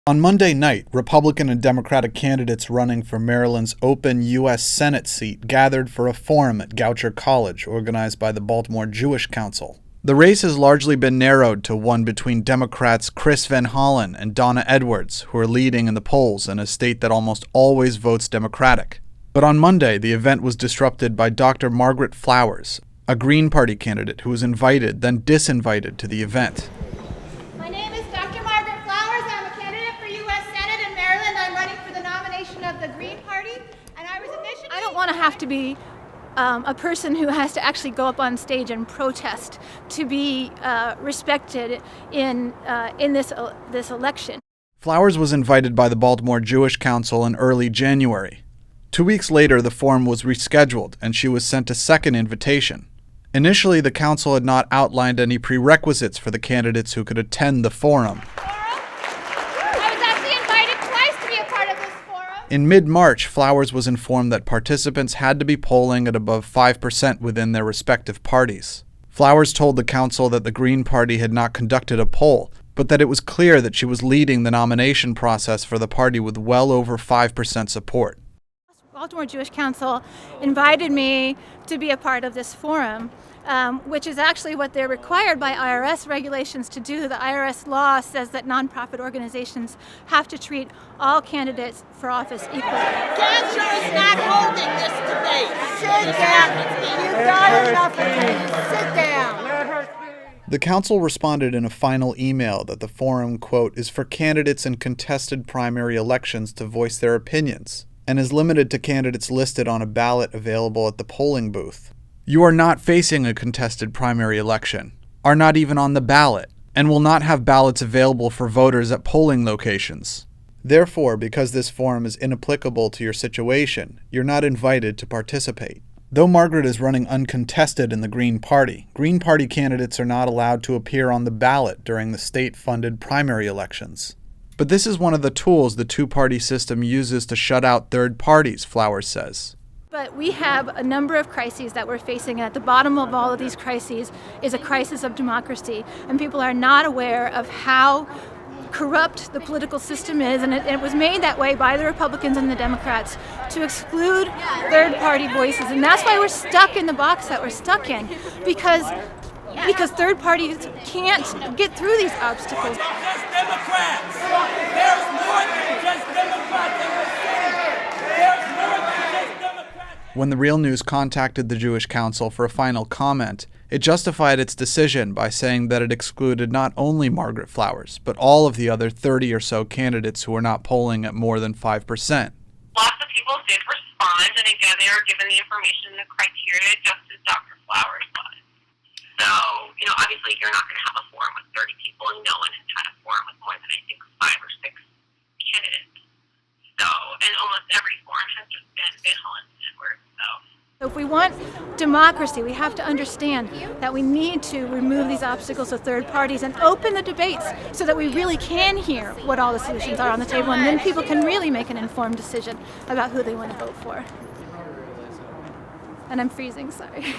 On Monday night, Republican and Democratic candidates running for Maryland's open U.S. Senate seat gathered for a forum at Goucher College organized by the Baltimore Jewish Council. The race has largely been narrowed to one between Democrats Chris Van Hollen and Donna Edwards, who are leading in the polls in a state that almost always votes Democratic. But on Monday, the event was disrupted by Dr. Margaret Flowers, a Green Party candidate who was invited, then disinvited to the event. My name is Dr. Margaret Flowers. I'm a candidate for U.S. Senate in Maryland. I'm running for the nomination of the Green Party, and I was initially... I don't want to have to be a person who has to actually go up on stage and protest to be respected in this election. Flowers was invited by the Baltimore Jewish Council in early January. 2 weeks later, the forum was rescheduled, and she was sent a second invitation. Initially, the council had not outlined any prerequisites for the candidates who could attend the forum. In mid-March, Flowers was informed that participants had to be polling at above 5% within their respective parties. Flowers told the council that the Green Party had not conducted a poll, but that it was clear that she was leading the nomination process for the party with well over 5% support. Baltimore Jewish Council invited me to be a part of this forum, which is actually what they're required by IRS regulations to do. The IRS law says that nonprofit organizations have to treat all candidates for office equally. Goucher is not holding this debate. Sit down. You've got enough of this. Sit down. The council responded in a final email that the forum, quote, is for candidates in contested primary elections to voice their opinions, and is limited to candidates listed on a ballot available at the polling booth. You are not facing a contested primary election, are not even on the ballot, and will not have ballots available for voters at polling locations. Therefore, because this forum is inapplicable to your situation, you're not invited to participate. Though Margaret is running uncontested in the Green Party candidates are not allowed to appear on the ballot during the state-funded primary elections. But this is one of the tools the two-party system uses to shut out third parties, Flowers says. But we have a number of crises that we're facing, and at the bottom of all of these crises is a crisis of democracy, and people are not aware of how corrupt the political system is, and it was made that way by the Republicans and the Democrats to exclude third-party voices, and that's why we're stuck in the box that we're stuck in, because third parties can't get through these obstacles. Just Democrats. There's more than just Democrats in the city. There's more than just Democrats. When the Real News contacted the Jewish Council for a final comment, it justified its decision by saying that it excluded not only Margaret Flowers, but all of the other 30 or so candidates who were not polling at more than 5%. Lots of people did respond, and again, they were given the information and the criteria just as Dr. Flowers was. So, obviously you're not going to have a forum with 30 people, and no one has had a forum with more than, I think, 5 or 6 candidates. So, and almost every forum has just been Van Hollen and Edwards, so. If we want democracy, we have to understand that we need to remove these obstacles of third parties and open the debates so that we really can hear what all the solutions are on the table, and then people can really make an informed decision about who they want to vote for. And I'm freezing, sorry.